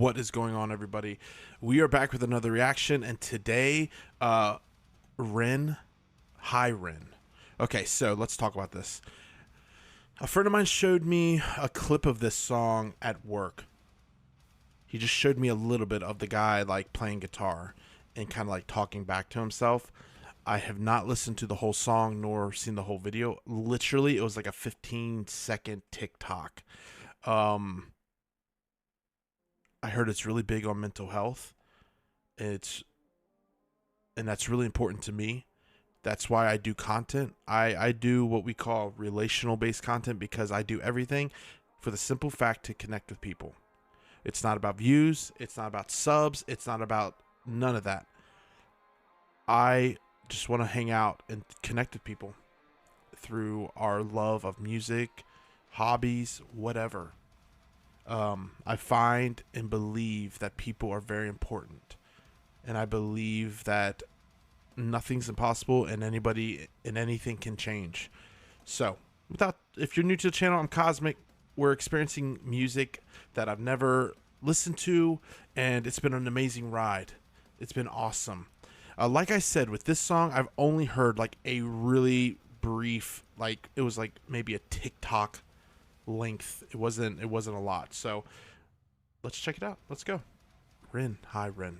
What is going on, everybody? We are back with another reaction, and today, Ren. Hi, Ren. Okay, so let's talk about this. A friend of mine showed me a clip of this song at work. He just showed me a little bit of the guy like playing guitar and kind of like talking back to himself. I have not listened to the whole song nor seen the whole video. Literally, it was like a 15-second TikTok. I heard it's really big on mental health. And that's really important to me. That's why I do content. I do what we call relational based content because I do everything for the simple fact to connect with people. It's not about views. It's not about subs. It's not about none of that. I just want to hang out and connect with people through our love of music, hobbies, whatever. I find and believe that people are very important. And I believe that nothing's impossible and anybody and anything can change. So, if you're new to the channel, I'm Cosmic. We're experiencing music that I've never listened to, and it's been an amazing ride. It's been awesome. Like I said, with this song, I've only heard like a really brief, like it was like maybe a TikTok length. It wasn't a lot. So let's check it out. Let's go. Ren. Hi, Ren.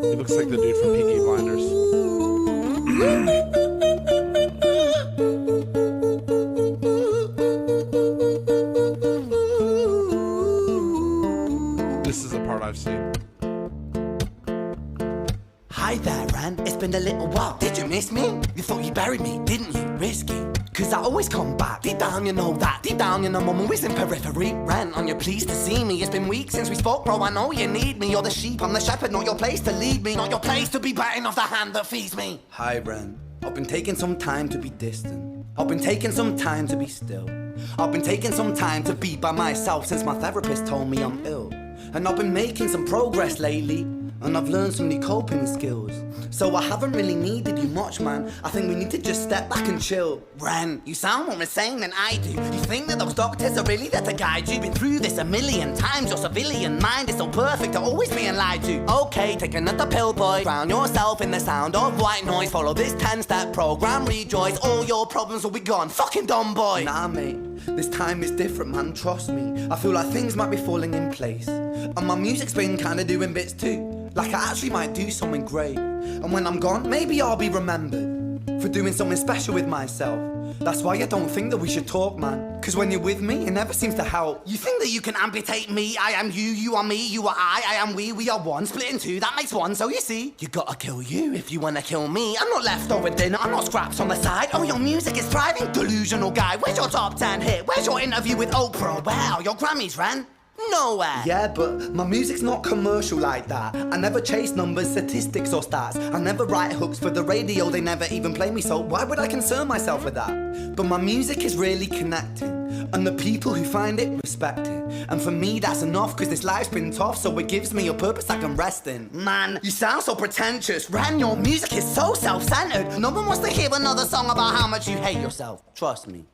He looks like the dude from Peaky Blinders. This is a part I've seen. Hi there, Ren. It's been a little while. Did you miss me? You thought you buried me, didn't you? Risky. Cause I always come back. Deep down you know that. Deep down you know I'm always in periphery. Ren, on your pleased to see me. It's been weeks since we spoke, bro. I know you need me. You're the sheep, I'm the shepherd. Not your place to lead me. Not your place to be biting off the hand that feeds me. Hi, Ren. I've been taking some time to be distant. I've been taking some time to be still. I've been taking some time to be by myself since my therapist told me I'm ill. And I've been making some progress lately. And I've learned some new coping skills. So I haven't really needed you much, man. I think we need to just step back and chill. Ren, you sound more insane than I do. You think that those doctors are really there to guide you? Been through this a million times. Your civilian mind is so perfect to always being lied to. Okay, take another pill, boy. Drown yourself in the sound of white noise. Follow this 10-step program, rejoice. All your problems will be gone. Fucking dumb boy. Nah, mate. This time is different, man. Trust me. I feel like things might be falling in place. And my music's been kinda doing bits too. Like I actually might do something great. And when I'm gone, maybe I'll be remembered for doing something special with myself. That's why I don't think that we should talk, man. Cause when you're with me, it never seems to help. You think that you can amputate me? I am you, you are me, you are I am we are one. Split in two, that makes one, so you see. You gotta kill you if you wanna kill me. I'm not leftover dinner, I'm not scraps on the side. Oh, your music is thriving, delusional guy. Where's your top 10 hit? Where's your interview with Oprah? Where are your Grammys, Ren? Nowhere. Yeah, but my music's not commercial like that. I never chase numbers, statistics or stats. I never write hooks for the radio, they never even play me, so why would I concern myself with that? But my music is really connecting, and the people who find it respect it. And for me that's enough, cause this life's been tough, so it gives me a purpose I can rest in. Man, you sound so pretentious. Ren, your music is so self-centered. No one wants to hear another song about how much you hate yourself. Trust me.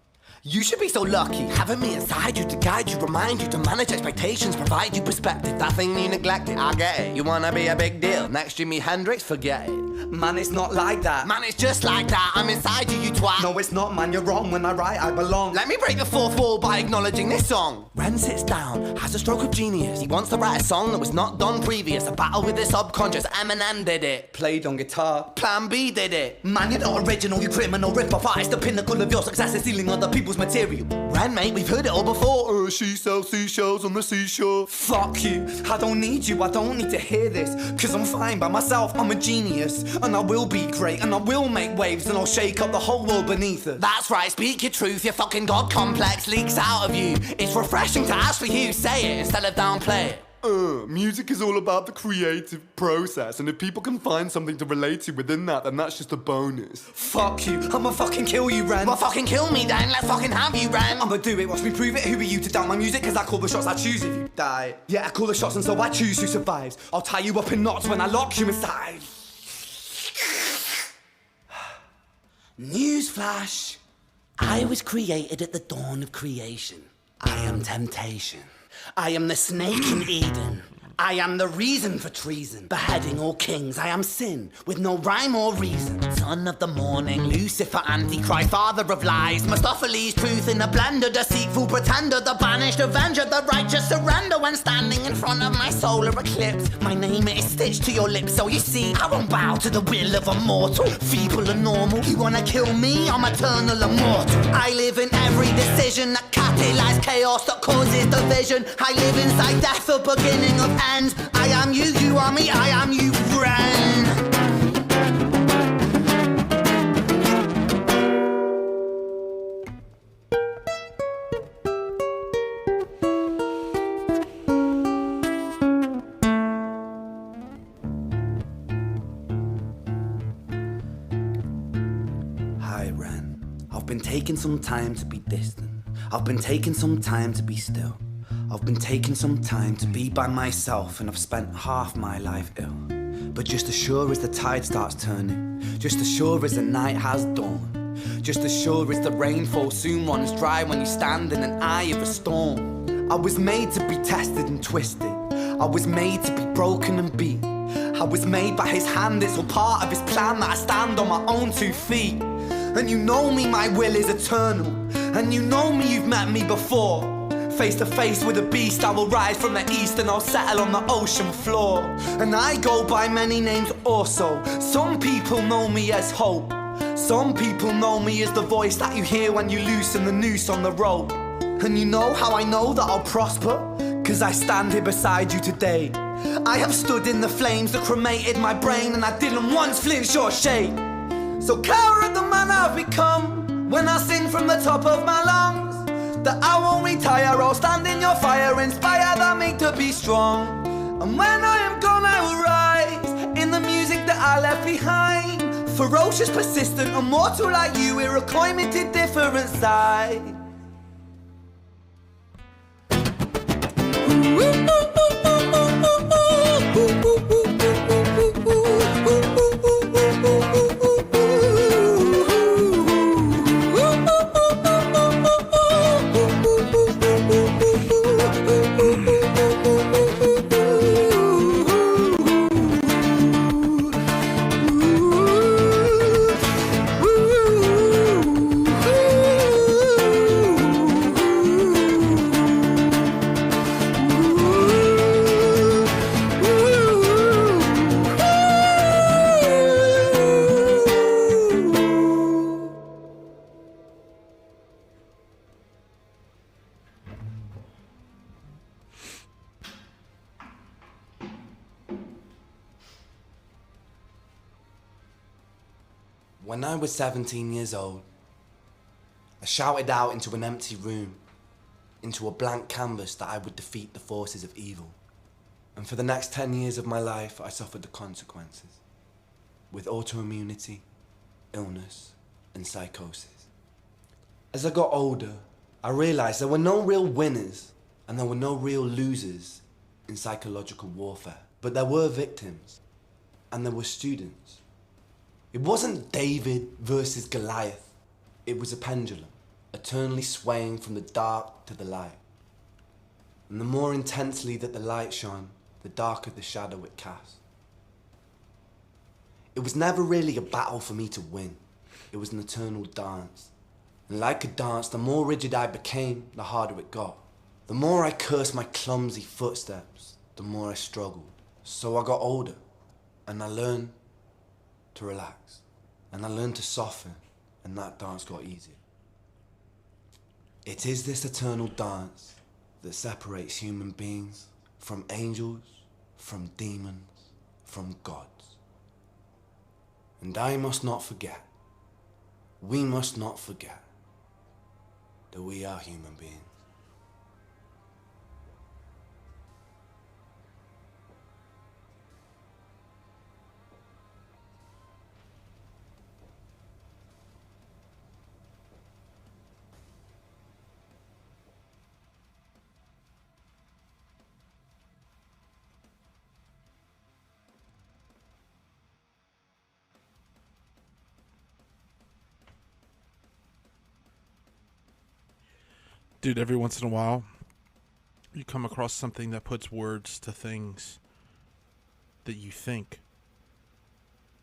You should be so lucky, having me inside you to guide you, remind you to manage expectations, provide you perspective. That thing you neglected, I get it. You wanna be a big deal, next Jimi Hendrix, forget it. Man, it's not like that. Man, it's just like that, I'm inside you, you twat. No, it's not, man, you're wrong. When I write, I belong. Let me break the fourth wall by acknowledging this song. Ren sits down, has a stroke of genius. He wants to write a song that was not done previous. A battle with the subconscious, Eminem did it. Played on guitar. Plan B did it. Man, you're not original, you criminal rip-off artist. The pinnacle of your success is stealing other people's material. Ren, mate, we've heard it all before. She sells seashells on the seashore. Fuck you, I don't need you, I don't need to hear this. Cause I'm fine by myself, I'm a genius. And I will be great, and I will make waves. And I'll shake up the whole world beneath it. That's right, speak your truth, your fucking God complex leaks out of you. It's refreshing to ask for you, say it instead of downplay it. Music is all about the creative process, and if people can find something to relate to within that, then that's just a bonus. Fuck you, I'ma fucking kill you, Ren. Well, fucking kill me then, let's fucking have you, Ren. I'ma do it, watch me prove it. Who are you to doubt my music? Cause I call the shots, I choose if you die. Yeah, I call the shots and so I choose who survives. I'll tie you up in knots when I lock you inside. Newsflash. I was created at the dawn of creation. I am temptation. I am the snake in Eden. I am the reason for treason, beheading all kings. I am sin, with no rhyme or reason. Son of the morning, Lucifer, Antichrist, father of lies. Mustopheles, truth in a blender, deceitful pretender, the banished avenger, the righteous surrender when standing in front of my solar eclipse. My name is stitched to your lips, so you see, I won't bow to the will of a mortal, feeble and normal. You wanna kill me? I'm eternal immortal. I live in every decision that catalyzes chaos, that causes division. I live inside death, the beginning of end. I am you, you are me, I am you, Ren. Hi, Ren. I've been taking some time to be distant. I've been taking some time to be still. I've been taking some time to be by myself, and I've spent half my life ill. But just as sure as the tide starts turning, just as sure as the night has dawned, just as sure as the rainfall soon runs dry when you stand in an eye of a storm. I was made to be tested and twisted. I was made to be broken and beat. I was made by his hand, it's all part of his plan that I stand on my own 2 feet. And you know me, my will is eternal. And you know me, you've met me before. Face to face with a beast, I will rise from the east and I'll settle on the ocean floor. And I go by many names also. Some people know me as hope. Some people know me as the voice that you hear when you loosen the noose on the rope. And you know how I know that I'll prosper? Cause I stand here beside you today. I have stood in the flames that cremated my brain, and I didn't once flinch or shake. So cower at the man I've become when I sing from the top of my lungs. That I won't retire, I'll stand in your fire, inspire that me to be strong. And when I am gone, I will rise in the music that I left behind. Ferocious, persistent, immortal like you, we're a climate different side. When I was 17 years old, I shouted out into an empty room, into a blank canvas, that I would defeat the forces of evil. And for the next 10 years of my life, I suffered the consequences, with autoimmunity, illness, and psychosis. As I got older, I realized there were no real winners and there were no real losers in psychological warfare, but there were victims and there were students. It wasn't David versus Goliath. It was a pendulum, eternally swaying from the dark to the light. And the more intensely that the light shone, the darker the shadow it cast. It was never really a battle for me to win. It was an eternal dance. And like a dance, the more rigid I became, the harder it got. The more I cursed my clumsy footsteps, the more I struggled. So I got older, and I learned to relax. And I learned to soften, and that dance got easier. It is this eternal dance that separates human beings from angels, from demons, from gods. And I must not forget, we must not forget, that we are human beings. Dude, every once in a while, you come across something that puts words to things that you think.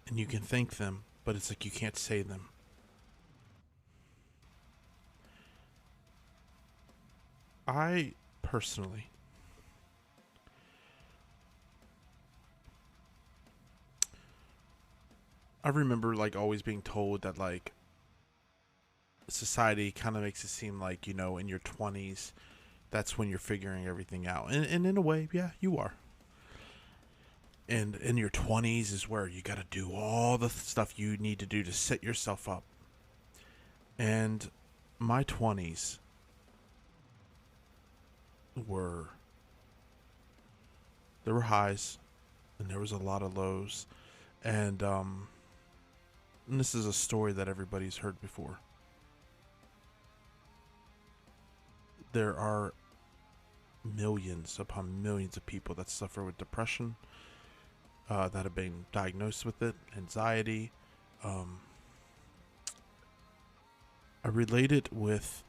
And you can think them, but it's like you can't say them. I personally I remember like always being told that like society kind of makes it seem like, you know, in your 20s, that's when you're figuring everything out. And in a way, yeah, you are. And in your 20s is where you got to do all the stuff you need to do to set yourself up. And my 20s were, there were highs and there was a lot of lows. And this is a story that everybody's heard before. There are millions upon millions of people that suffer with depression, that have been diagnosed with it, anxiety. I relate it with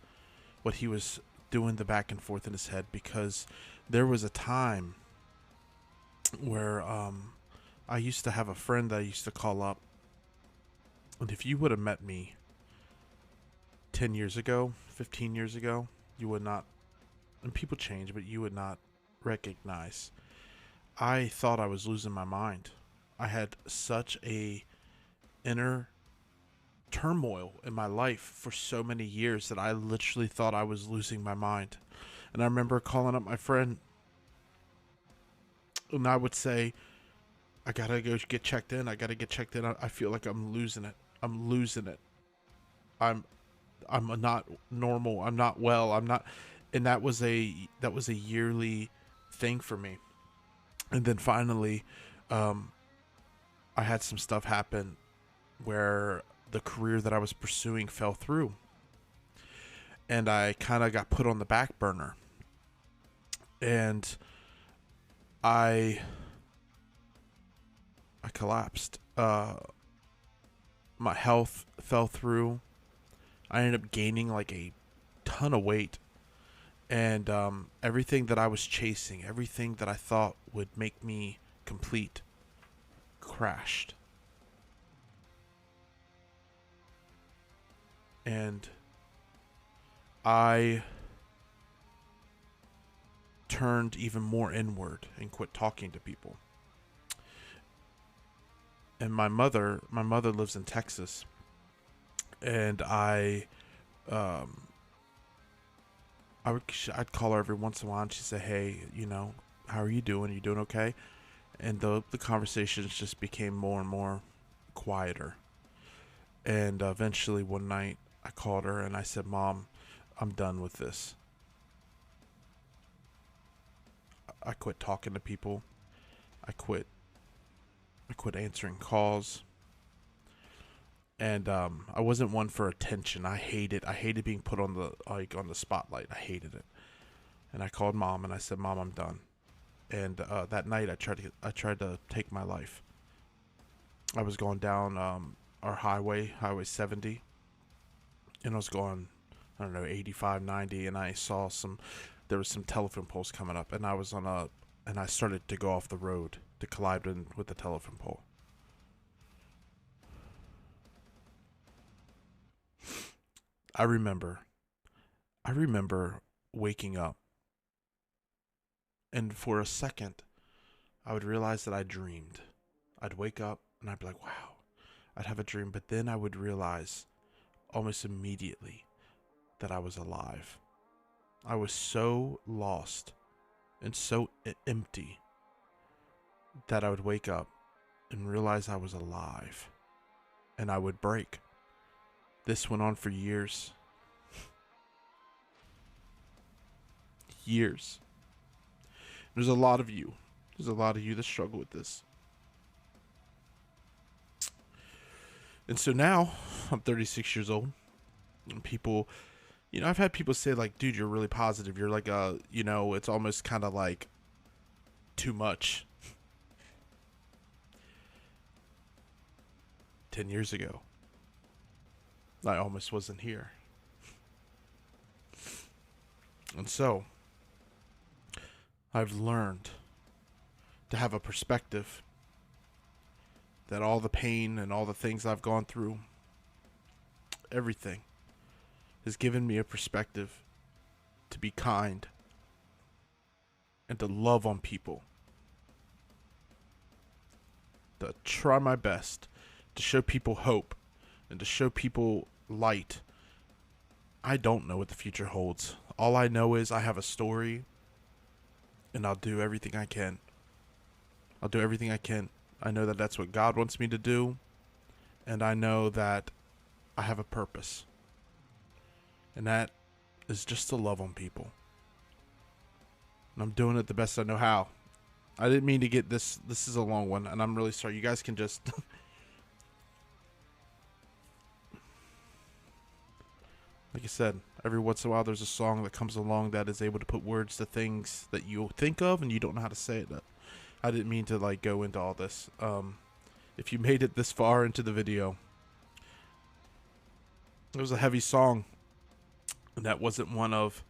what he was doing the back and forth in his head, because there was a time where I used to have a friend that I used to call up, and if you would have met me 10 years ago, 15 years ago, you would not, and people change, but you would not recognize. I thought I was losing my mind. I had such a inner turmoil in my life for so many years that I literally thought I was losing my mind. And I remember calling up my friend, and I would say, I gotta go get checked in. I gotta get checked in. I feel like I'm losing it. I'm losing it. I'm not normal. I'm not well. I'm not. And that was a yearly thing for me. And then finally, I had some stuff happen where the career that I was pursuing fell through, and I kind of got put on the back burner. And I collapsed. My health fell through. I ended up gaining like a ton of weight. And everything that I was chasing, everything that I thought would make me complete, crashed. And I turned even more inward and quit talking to people. And my mother lives in Texas, and I'd call her every once in a while, and she'd say, "Hey, you know, how are you doing? Are you doing okay?" And the conversations just became more and more quieter. And eventually one night I called her and I said, "Mom, I'm done with this. I quit talking to people. I quit answering calls." And I wasn't one for attention. I hated being put on the spotlight. I hated it. And I called Mom and I said, "Mom, I'm done." And that night I tried to take my life. I was going down our highway 70, and I don't know, 85, 90, and I saw there was some telephone poles coming up, and I started to go off the road to collide with the telephone pole. I remember waking up, and for a second, I would realize that I dreamed. I'd wake up, and I'd be like, wow, I'd have a dream, but then I would realize almost immediately that I was alive. I was so lost and so empty that I would wake up and realize I was alive, and I would break. This went on for years. Years. There's a lot of you. There's a lot of you that struggle with this. And so now, I'm 36 years old, and people, I've had people say, like, dude, you're really positive. You're like it's almost kind of like too much. 10 years ago, I almost wasn't here. And so, I've learned to have a perspective that all the pain and all the things I've gone through, everything, has given me a perspective to be kind and to love on people, to try my best to show people hope and to show people light. I don't know what the future holds. All I know is I have a story, and I'll do everything I can. I'll do everything I can. I know that that's what God wants me to do, and I know that I have a purpose, and that is just to love on people. And I'm doing it the best I know how. I didn't mean to get this. This is a long one, and I'm really sorry. You guys can just... Like I said, every once in a while there's a song that comes along that is able to put words to things that you think of and you don't know how to say it. I didn't mean to like go into all this. If you made it this far into the video, it was a heavy song, and that wasn't one of...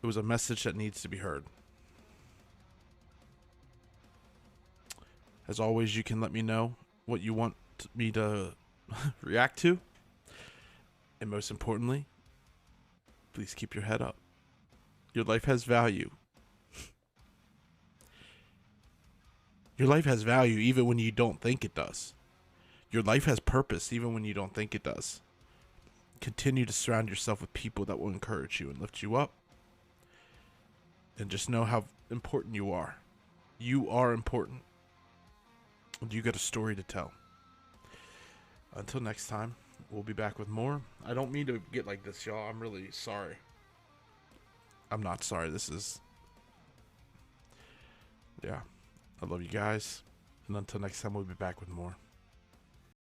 It was a message that needs to be heard. As always, you can let me know what you want me to react to. And most importantly, please keep your head up. Your life has value. Your life has value even when you don't think it does. Your life has purpose even when you don't think it does. Continue to surround yourself with people that will encourage you and lift you up. And just know how important you are. You are important. And you got a story to tell. Until next time, we'll be back with more. I don't mean to get like this, y'all. I'm really sorry. I'm not sorry. This is... Yeah. I love you guys. And until next time, we'll be back with more.